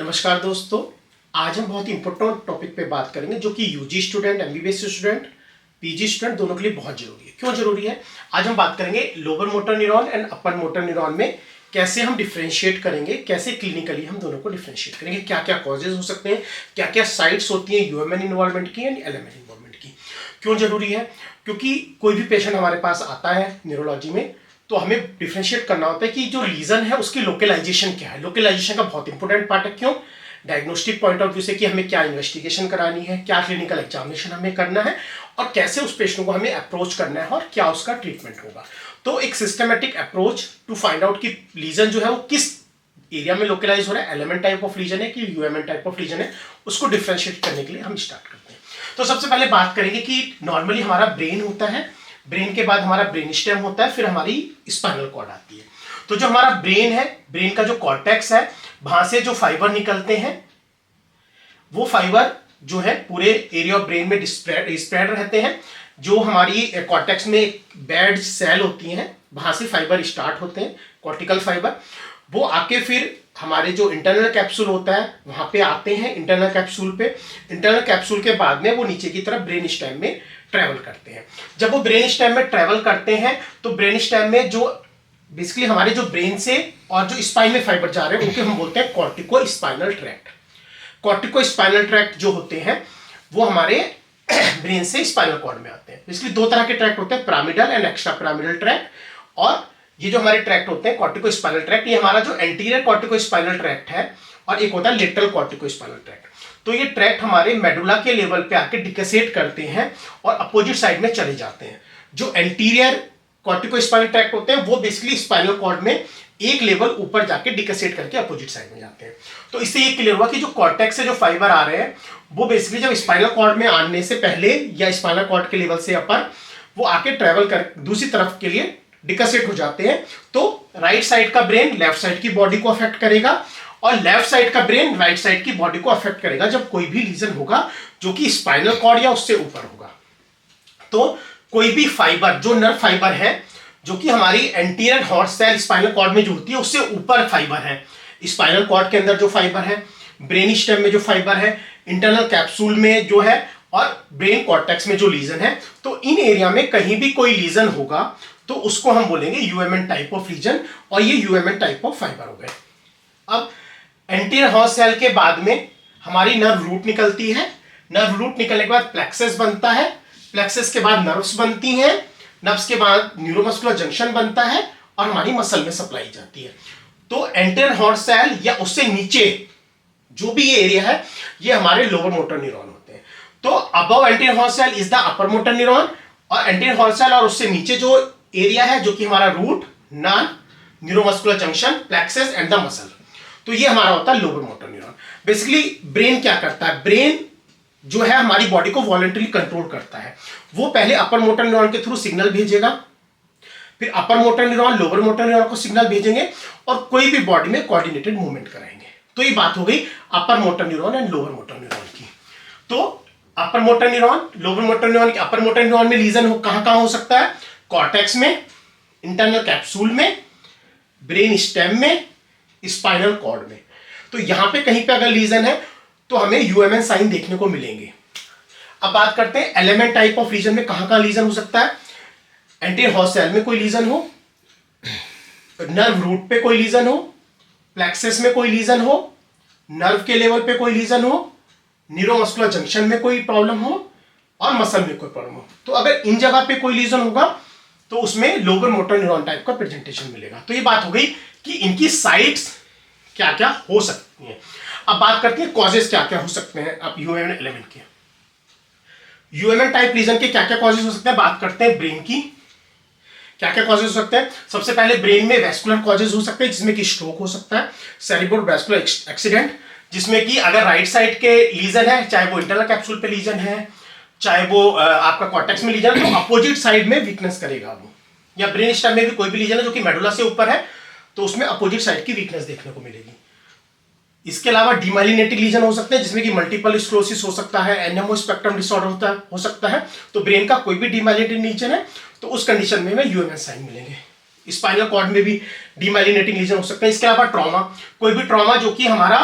नमस्कार दोस्तों, आज हम बहुत ही इंपॉर्टेंट टॉपिक पे बात करेंगे जो कि UG student, MBBS student, PG student दोनों के लिए बहुत जरूरी है। क्यों जरूरी है? आज हम बात करेंगे lower motor neuron and upper motor neuron में कैसे हम डिफरेंशिएट करेंगे, कैसे क्लिनिकली हम दोनों को डिफरेंशिएट करेंगे, क्या क्या कॉजेज हो सकते हैं, क्या क्या साइट्स होती हैं यूएमएन इन्वॉल्वमेंट की एंड एलएमएन इन्वॉल्वमेंट की। क्यों जरूरी है? क्योंकि कोई भी पेशेंट हमारे पास आता है न्यूरोलॉजी में तो हमें डिफरेंशिएट करना होता है कि जो रीजन है उसकी लोकलाइजेशन क्या है। लोकलाइजेशन का बहुत इंपॉर्टेंट पार्ट है। क्यों? डायग्नोस्टिक पॉइंट ऑफ व्यू से कि हमें क्या इन्वेस्टिगेशन करानी है, क्या क्लिनिकल एग्जामिनेशन हमें करना है और कैसे उस पेशेंट को हमें अप्रोच करना है और क्या उसका ट्रीटमेंट होगा। तो एक systematic approach to find out कि लीजन जो है वो किस एरिया में लोकलाइज हो रहा है, एलिमेंट टाइप ऑफ लीजन है कि यूएमएन टाइप ऑफ लीजन है, उसको डिफरेंशिएट करने के लिए हम स्टार्ट करते हैं। तो सबसे पहले बात करेंगे कि नॉर्मली हमारा ब्रेन होता है, ब्रेन के बाद हमारा ब्रेन स्टेम होता है, फिर हमारी स्पाइनल कॉर्ड आती है। तो जो हमारा ब्रेन है, ब्रेन का जो कॉर्टेक्स है, वहां से जो फाइबर निकलते हैं वो फाइबर जो है पूरे एरिया ऑफ ब्रेन में स्प्रेड रहते हैं। जो हमारी कॉर्टेक्स में बेड सेल होती हैं वहां से फाइबर स्टार्ट होते हैं, कॉर्टिकल फाइबर, वो आके फिर हमारे जो इंटरनल कैप्सूल होता है वहां पे आते हैं। इंटरनल कैप्सूल पे, इंटरनल कैप्सूल के बाद में वो नीचे की तरफ ब्रेन स्टेम में ट्रेवल करते हैं। जब वो ब्रेन स्टेम में ट्रेवल करते हैं तो ब्रेन स्टेम में जो बेसिकली हमारे जो ब्रेन से और जो स्पाइन में फाइबर जा रहे हैं उनके हम बोलते हैं cortico spinal tract. Cortico spinal tract जो होते हैं वो हमारे ब्रेन से स्पाइनल कॉर्ड में आते हैं। बेसिकली दो तरह के ट्रैक्ट होते हैं, pyramidal and extra pyramidal tract. और ये जो हमारे ट्रैक्ट होते हैं कॉर्टिको स्पाइनल ट्रैक्ट, ये हमारा जो एंटीरियर कॉर्टिको स्पाइनल ट्रैक्ट है और एक होता है लेटरल कॉर्टिको स्पाइनल ट्रैक्ट। तो ये ट्रैक्ट हमारे मेडुला के लेवल पे आके डिकेसेट करते हैं और अपोजिट साइड में चले जाते हैं। जो एंटीरियर कॉर्टिको स्पाइनल ट्रैक्ट होते हैं वो बेसिकली स्पाइनल कॉर्ड में एक लेवल ऊपर जाके डिकेसेट करके अपोजिट साइड में जाते हैं। तो इससे ये क्लियर हुआ कि जो कॉर्टेक्स से जो फाइबर आ रहे हैं वो बेसिकली जब स्पाइनल कॉर्ड में आने से पहले या स्पाइनल कॉर्ड के लेवल से अपर वो आके ट्रेवल कर दूसरी तरफ के लिए डिकेसेट हो जाते हैं। तो राइट साइड का ब्रेन लेफ्ट साइड की बॉडी को अफेक्ट करेगा और लेफ्ट साइड का ब्रेन राइट साइड की बॉडी को अफेक्ट करेगा जब कोई भी लीजन होगा जो कि स्पाइनल कॉर्ड या उससे ऊपर होगा। तो कोई भी फाइबर जो नर्व फाइबर है जो कि हमारी anterior horn cell spinal cord में जो होती है उससे ऊपर फाइबर है, स्पाइनल कॉर्ड के अंदर जो फाइबर है, ब्रेन स्टेम में जो फाइबर है, इंटरनल कैप्सूल में जो है और ब्रेन कॉर्टेक्स में जो लीजन है, तो इन एरिया में कहीं भी कोई लीजन होगा तो उसको हम बोलेंगे यूएमएन टाइप ऑफ लीजन और ये यूएमएन टाइप ऑफ फाइबर हो गए। अब एंटीरियर हॉर्न सेल के बाद में हमारी नर्व रूट निकलती है। नर्व रूट निकलने के बाद प्लेक्सस बनता है, प्लेक्सस के बाद नर्व्स बनती हैं, नर्व्स के बाद न्यूरोमस्कुलर जंक्शन बनता है और हमारी मसल में सप्लाई जाती है। तो एंटीरियर हॉर्न सेल या उससे नीचे जो भी ये एरिया है ये हमारे लोअर मोटर न्यूरॉन होते हैं। तो above anterior horn cell is the upper motor neuron और एंटीरियर हॉर्न सेल और उससे नीचे जो एरिया है जो कि हमारा root, nerve, neuromuscular junction, plexus and the muscle, तो ये हमारा होता है lower motor neuron. Basically brain क्या करता है? ब्रेन जो है हमारी बॉडी को वॉलंटरी कंट्रोल करता है। वो पहले अपर मोटर न्यूरॉन के थ्रू सिग्नल भेजेगा, फिर अपर motor neuron lower motor neuron को सिग्नल भेजेंगे और कोई भी बॉडी में कोऑर्डिनेटेड मूवमेंट कराएंगे। तो ये बात हो गई अपर motor neuron and lower motor neuron की। तो अपर motor neuron, lower motor neuron, अपर मोटर न्यूरॉन में लीजन कहां हो सकता है? कॉर्टेक्स में, इंटरनल कैप्सूल में, ब्रेन स्टेम में, स्पाइनल कॉर्ड में। तो यहां पे कहीं पे अगर लीजन है तो हमें यूएमएन साइन देखने को मिलेंगे। अब बात करते हैं एलिमेंट टाइप ऑफ लीजन में कहां लीजन हो सकता है। एंटीरियर हॉर्न सेल में कोई लीजन हो, नर्व रूट पे कोई लीजन हो, प्लेक्सस में कोई लीजन हो, नर्व के लेवल पे कोई लीजन हो, न्यूरोमस्कुलर जंक्शन में कोई प्रॉब्लम हो और मसल में कोई प्रॉब्लम हो। तो अगर इन जगह पे कोई लीजन होगा तो उसमें लोअर मोटर न्यूरॉन टाइप का प्रेजेंटेशन मिलेगा। तो ये बात हो गई कि इनकी साइट्स क्या क्या हो सकती हैं। अब बात करते हैं कॉजेस क्या क्या हो सकते हैं अब यूएमएन एलिमेंट के। यूएमएन टाइप लीजन के क्या क्या कॉजेस हो सकते हैं? बात करते हैं ब्रेन की। क्या क्या कॉजेस हो सकते हैं? सबसे पहले ब्रेन में वैस्कुलर कॉजेस हो सकते हैं जिसमें कि स्ट्रोक हो सकता है, सेरिब्रो वैस्कुलर एक्सीडेंट, जिसमें कि अगर राइट साइड के लीजन है, चाहे वो इंटरनल कैप्सूल पे लीजन है, चाहे वो आपका कॉर्टेक्स में लीजन है, तो अपोजिट साइड में वीकनेस करेगा वो। या ब्रेन स्टेम में भी कोई भी लीजन है जो कि मेडुला से ऊपर है तो उसमें अपोजिट साइड की वीकनेस देखने को मिलेगी। इसके अलावा डीमाइलिनेटिंग लीजन हो सकते हैं जिसमें कि मल्टीपल स्क्लेरोसिस हो सकता है, एनएमओ स्पेक्ट्रम डिसऑर्डर हो सकता है। तो ब्रेन का कोई भी डीमाइलिनेटिंग लीजन है तो उस कंडीशन में यूएमएन साइन मिलेंगे। स्पाइनल कॉर्ड में भी डीमाइलिनेटिंग लीजन हो सकता है। इसके अलावा ट्रॉमा, कोई भी ट्रॉमा जो कि हमारा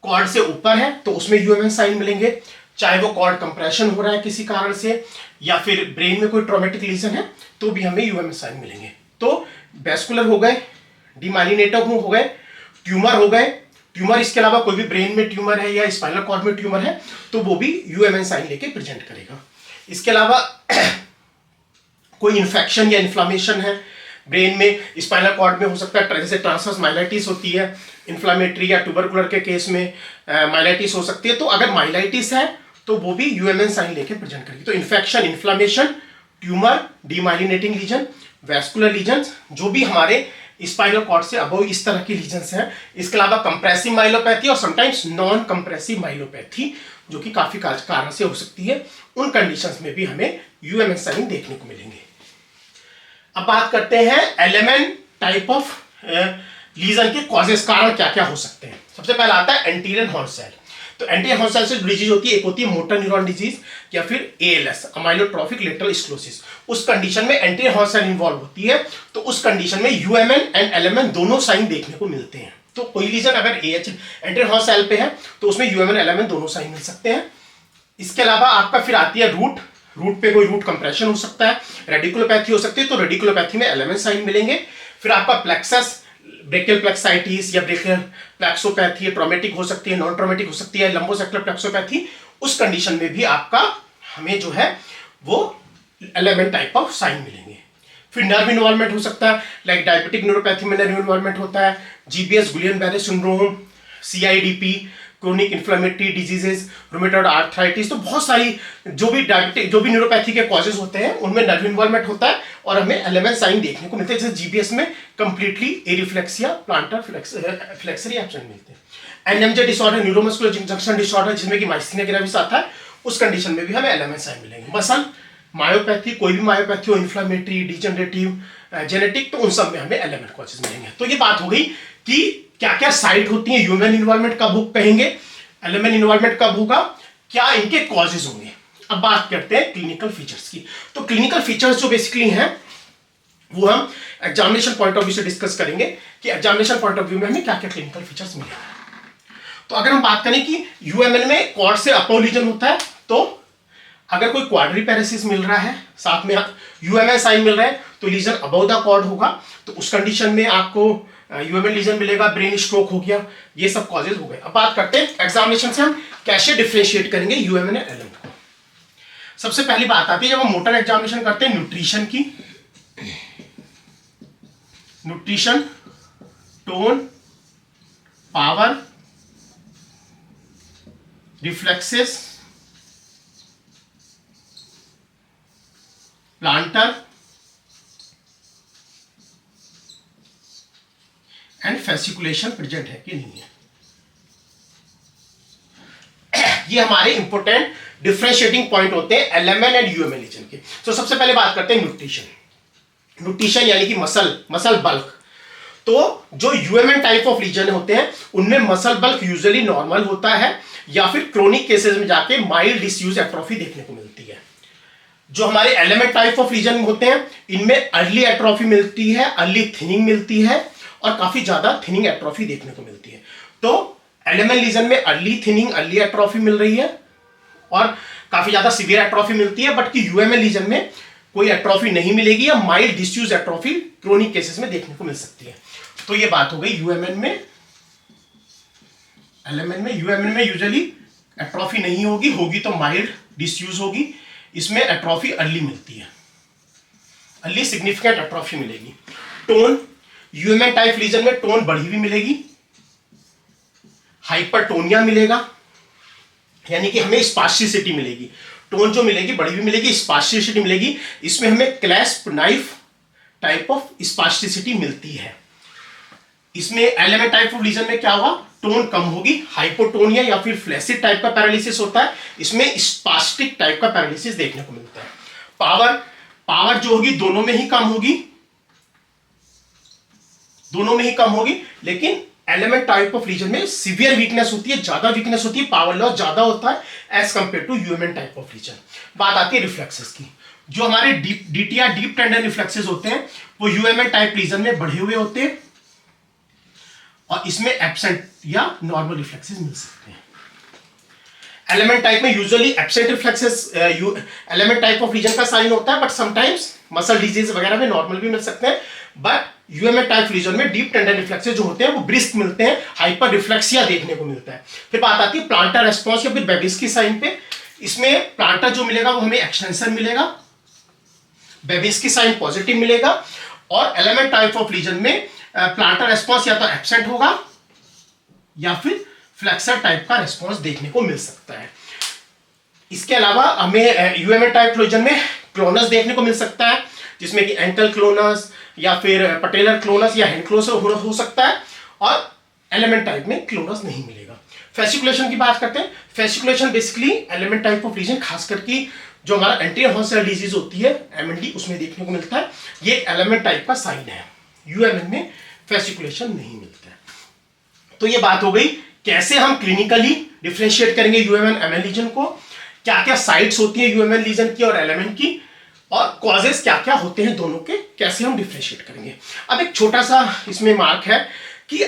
कॉर्ड से ऊपर है तो उसमें यूएमएन साइन मिलेंगे, चाहे वो कॉर्ड कंप्रेशन हो रहा है किसी कारण से या फिर ब्रेन में कोई ट्रॉमेटिक लीजन है तो भी हमें यूएमएन साइन मिलेंगे। तो वैस्कुलर हो गए, डीमाइलिनेटर हो गए, ट्यूमर हो गए, ट्यूमर इसके अलावा कोई भी ब्रेन में ट्यूमर है या स्पाइनल कॉर्ड में ट्यूमर है तो वो भी यूएमएन साइन लेके प्रेजेंट करेगा। इसके अलावा कोई इन्फेक्शन या इन्फ्लामेशन है ब्रेन में, स्पाइनल कॉर्ड में हो सकता है, जैसे ट्रांसवर्स माइलाइटिस होती है इन्फ्लामेटरी, या ट्यूबरकुलर के केस में माइलाइटिस हो सकती है। तो अगर माइलाइटिस है तो वो भी यूएमएन साइन लेके प्रेजेंट करेगी। तो infection, inflammation, tumour, demyelinating lesion, vascular lesion, जो भी हमारे स्पाइनल कॉर्ड से अबव इस तरह की लीजन्स हैं। इसके अलावा कंप्रेसिव माइलोपैथी और समटाइम्स नॉन कंप्रेसिव माइलोपैथी जो कि काफी कारण से हो सकती है, उन कंडीशंस में भी हमें यूएमएन साइन देखने को मिलेंगे। अब बात करते हैं एलिमेंट टाइप ऑफ लीजन के कॉजेस, कारण क्या क्या हो सकते हैं। सबसे पहला आता है एंटीरियर हॉर्न सेल। तो एंटीरियर हॉर्न सेल से डिजीज होती है, एक होती है मोटर न्यूरॉन डिजीज या फिर एएलएस, अमाइलोट्रोफिक लेटरल स्क्लेरोसिस। उस कंडीशन में एंटीरियर हॉर्न सेल इन्वॉल्व होती है, तो उस कंडीशन में यूएमएन एंड एलएमएन दोनों साइन देखने को मिलते हैं। तो कोई लीजन अगर एएच एंटीरियर हॉर्न सेल पे है तो उसमें यूएमएन एलएमएन दोनों साइन मिल सकते हैं। इसके अलावा आपका फिर आती है रूट, रूट पे कोई रूट कंप्रेशन हो सकता है, रेडिकुलोपैथी हो सकती है, तो रेडिकुलोपैथी में एलएमएन साइन मिलेंगे। फिर आपका प्लेक्सस, ब्रेकियल प्लेक्साइटिस या ब्रेकियल प्लेक्सोपैथी ट्रॉमेटिक हो सकती है, नॉन ट्रॉमेटिक हो सकती है, लंबोसेक्युलर प्लेक्सोपैथी, उस कंडीशन में भी आपका हमें जो है वो एलिमेंट टाइप ऑफ साइन मिलेंगे। फिर नर्व इन्वॉल्वमेंट हो सकता है, लाइक डायबिटिक न्यूरोपैथी में नर्व इन्वॉल्वमेंट होता है, GBS, Guillain Barre syndrome, CIDP, chronic inflammatory diseases, rheumatoid arthritis. तो बहुत सारी जो भी डायबिटिक, जो भी न्यूरोपैथी के कॉजेज होते हैं उनमें नर्व इन्वॉल्वमेंट होता है और हमें एलिमेंट साइन देखने को मिलते हैं। जैसे जीबीएस में कंप्लीटली एरिफ्लेक्सिया, प्लांटर फ्लेक्सरी एब्सेंट मिलते हैं। NMJ disorder, neuromuscular junction disorder, जिसमें कि माइस्थीनिया ग्रेविस आता है, उस कंडीशन में भी हमें एलिमेंट साइन मिलेंगे। मसल मायोपैथी, कोई भी मायोपैथी हो, इन्फ्लेमेटरी, डिजनरेटिव, जेनेटिक, तो उन सब में हमें एलिमेंट कॉजेज मिलेंगे। तो ये बात हो गई कि क्या क्या साइट होती है, ह्यूमन इन्वॉल्वमेंट कब कहेंगे, एलिमेंट इन्वॉल्वमेंट कब होगा, क्या इनके कॉजेज होंगे। अब बात करते हैं क्लिनिकल फीचर्स की। तो क्लिनिकल फीचर्स जो बेसिकली हैं वो हम एग्जामिनेशन पॉइंट ऑफ व्यू से डिस्कस करेंगे कि एग्जामिनेशन पॉइंट ऑफ व्यू में हमें क्या क्या क्लिनिकल फीचर्स मिलेंगे। तो अगर हम बात करें कि यूएमएन में कॉर्ड से अपोव लीजन होता है, तो अगर कोई क्वाड्रीपेरेसिस मिल रहा है, साथ में यूएमएन साइन मिल रहा है, तो लीजन अबव द कॉर्ड होगा, तो उस कंडीशन में आपको यूएमएन लीजन मिलेगा। ब्रेन स्ट्रोक हो गया, ये सब कॉजेज हो गए। अब बात करते हैं एग्जामिनेशन से हम कैसे डिफरेंशिएट करेंगे यूएमएन एंड एलिमेंट को। सबसे पहली बात आती है जब हम मोटर एग्जामिनेशन करते हैं न्यूट्रिशन की, nutrition, tone, power, reflexes, planter and fasciculation present है कि नहीं है। ये हमारे इंपोर्टेंट डिफरेंशिएटिंग पॉइंट होते हैं एलिमेंट एंड यूएमएन लीजन के। तो सबसे पहले बात करते हैं न्यूट्रिशन। न्यूट्रिशन यानी कि मसल बल्क। तो जो यूएमएन टाइप ऑफ लीजन होते हैं उनमें मसल बल्क यूजुअली नॉर्मल होता है या फिर क्रोनिक केसेस में जाके माइल्ड डिसयूज एट्रोफी देखने को मिलती है। जो हमारे एलिमेंट टाइप ऑफ लीजन होते हैं इनमें अर्ली एट्रोफी मिलती है, अर्ली थिनिंग मिलती है और काफी ज्यादा थिनिंग एट्रोफी देखने को मिलती है। तो एलिमेंट लीजन में अर्ली थिनिंग, अर्ली एट्रोफी मिल रही है और काफी ज्यादा सीवियर एट्रोफी मिलती है, बट कि यूएमएन लीजन में कोई एट्रोफी नहीं मिलेगी या mild disuse atrophy chronic cases में देखने को मिल सकती है। तो ये बात हो गई यूएमएन में। एलिमेंट में, यूएमएन में यूजुअली एट्रोफी नहीं होगी, होगी तो माइल्ड डिसयूज होगी। इसमें एट्रोफी अर्ली मिलती है, अर्ली सिग्निफिकेंट एट्रोफी मिलेगी। टोन, यूएमएन टाइप लीजन में टोन बढ़ी हुई मिलेगी, हाइपरटोनिया मिलेगा, यानी कि हमें स्पास्टिसिटी मिलेगी। टोन जो मिलेगी बढ़ी हुई मिलेगी, स्पास्टिसिटी मिलेगी। इसमें हमें clasp knife type of spasticity मिलती है। इसमें एलिमेंट टाइप ऑफ लीजन में क्या होगा, टोन कम होगी, हाइपोटोनिया या फिर फ्लैसिड टाइप का पैरालिसिस होता है, इसमें स्पास्टिक टाइप का पैरालिसिस देखने को मिलता है। पावर जो होगी दोनों में ही कम होगी, दोनों में ही कम होगी, लेकिन एलिमेंट टाइप ऑफ लीजन में सीवियर वीकनेस होती है, ज्यादा वीकनेस होती है, पावर लॉस ज्यादा होता है as compare to UMN type of lesion. बात आती है रिफ्लेक्सेस की। जो हमारे डीटीआर डीप टेंडन रिफ्लेक्सेस होते हैं वो यूएमएन टाइप लीजन में बढ़े हुए होते हैं और इसमें एब्सेंट या नॉर्मल रिफ्लेक्सेस मिल सकते हैं। एलिमेंट टाइप में usually absent reflexes LMN type of region का साइन होता है, बट समटाइम्स मसल डिजीज वगैरह में नॉर्मल भी मिल सकते हैं। बट यूएमएन टाइप रीजन में डीप टेंडन रिफ्लेक्सेस जो होते हैं वो ब्रिस्क मिलते हैं, हाइपर रिफ्लेक्सिया देखने को मिलता है। फिर बात आती है प्लांटर रेस्पॉन्स या फिर बेबिस्की साइन पे। इसमें प्लांटर जो मिलेगा वो हमें एक्सटेंशन मिलेगा, बेबिस्की साइन पॉजिटिव मिलेगा, और एलिमेंट टाइप ऑफ रीजन में प्लांटर रेस्पॉन्स या तो एब्सेंट होगा या फिर फ्लेक्सर टाइप का रेस्पॉन्स देखने को मिल सकता है। इसके अलावा हमें यूएमएन टाइप रीजन में क्लोनस देखने को मिल सकता है, जिसमें कि एंकल क्लोनस या फिर पटेलर क्लोनस या हैंड क्लोनस हो सकता है, और एलिमेंट टाइप में क्लोनस नहीं मिलेगा। फेसिकुलेशन की बात करते हैं। Fasciculation basically LMN type of region, खासकर की जो हमारा एंटीरियर हॉर्न डिजीज होती है एमएनडी, उसमें देखने को मिलता है। ये एलिमेंट टाइप का साइन है। यूएमएन में फेसिकुलेशन नहीं मिलता है। तो ये बात हो गई कैसे हम क्लिनिकली डिफरेंशिएट करेंगे यूएमएन एमएन लीजन को, क्या क्या साइट्स होती हैं यूएमएन लीजन की और एलिमेंट की, और कॉजेस क्या क्या होते हैं दोनों के, कैसे हम डिफरेंशिएट करेंगे। अब एक छोटा सा इसमें मार्क है कि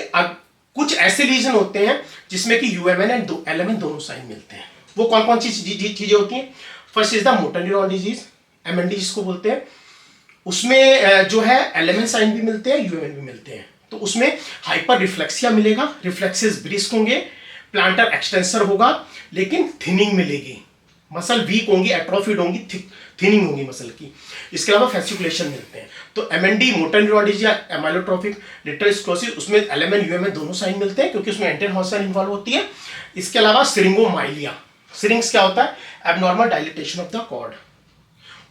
कुछ ऐसे लीजन होते हैं जिसमें कि यूएमएन एंड एलिमेंट दोनों साइन मिलते हैं। वो कौन कौन सी चीजें होती हैं? First is the motor neuron disease, MND जिसको बोलते हैं। उसमें जो है एलिमेंट साइन भी मिलते हैं, यूएमएन भी मिलते हैं। तो उसमें हाइपर रिफ्लेक्सिया मिलेगा, रिफ्लेक्सेस ब्रिस्क होंगे, प्लांटर एक्सटेंसर होगा, लेकिन थिनिंग मिलेगी, मसल वीक होंगी, एट्रोफिड होंगी, थिनिंग होंगी मसल की। इसके अलावा फेसिकुलेशन मिलते हैं। तो एमएनडी मोटर न्यूरॉन डिजीज या एमाइलोट्रोफिक लेटरल स्क्लेरोसिस, उसमें एलिमेंट यूएमएन दोनों साइन मिलते हैं, क्योंकि उसमें एंटीरियर हॉर्न सेल इन्वॉल्व होती है। इसके अलावा सिरिंगोमाइलिया, सिरिंग्स क्या होता है? Abnormal dilatation of the cord.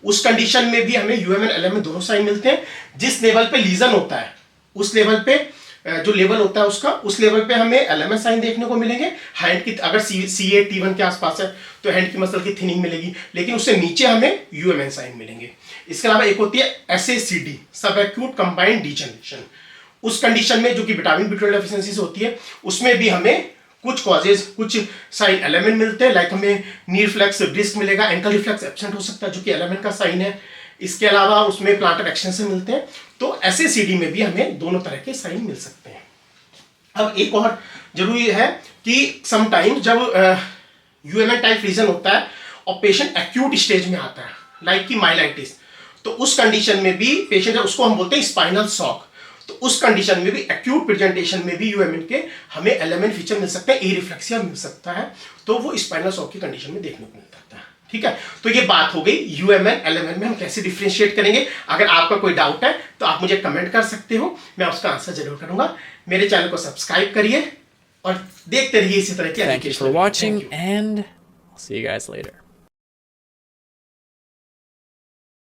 उस कंडीशन में भी हमें यूएमएन एलिमेंट दोनों साइन मिलते हैं। जिस लेवल पे लीजन होता है उस लेवल पे जो लेवल होता है उसका, उस लेवल पे हमें एलिमेंट साइन देखने को मिलेंगे। हैंड की अगर CA T1 के आसपास है तो हैंड की मसल की थिनिंग मिलेगी, लेकिन उससे नीचे हमें यूएमएन साइन मिलेंगे। इसके अलावा एक होती है SACD, सब एक्यूट कंबाइंड डिजनरेशन। उस कंडीशन में जो कि विटामिन B12 डेफिशिएंसी से होती है, उसमें भी हमें कुछ कॉजेज, कुछ साइन एलिमेंट मिलते हैं। लाइक हमें नी रिफ्लेक्स ब्रिस्क मिलेगा, एंकल रिफ्लेक्स एब्सेंट हो सकता है जो कि एलिमेंट का साइन है। इसके अलावा उसमें प्लांटर एक्सटेंशन मिलते हैं। तो SACD में भी हमें दोनों तरह के साइन मिल सकते हैं। अब एक और जरूरी है कि समटाइम्स जब यूएमएन टाइप रीजन होता है और पेशेंट एक्यूट स्टेज में आता है, लाइक की माइलाइटिस, तो उस कंडीशन में भी पेशेंट, उसको हम बोलते हैं स्पाइनल शॉक, तो उस कंडीशन में भी एक्यूट प्रेजेंटेशन में भी यूएमएन के हमें एलिमेंट फीचर मिल सकते हैं, ए रिफ्लेक्सिया मिल सकता है। तो वो स्पाइनल शॉक की कंडीशन में देखने को मिल सकता है। ठीक है, तो ये बात हो गई यूएमएन एलिमेंट में हम कैसे डिफरेंशिएट करेंगे। अगर आपका कोई डाउट है तो आप मुझे कमेंट कर सकते हो, मैं उसका आंसर जरूर करूंगा। मेरे चैनल को सब्सक्राइब करिए और देखते रहिए इसी तरह के education. Thank you for watching, and I'll see you guys later.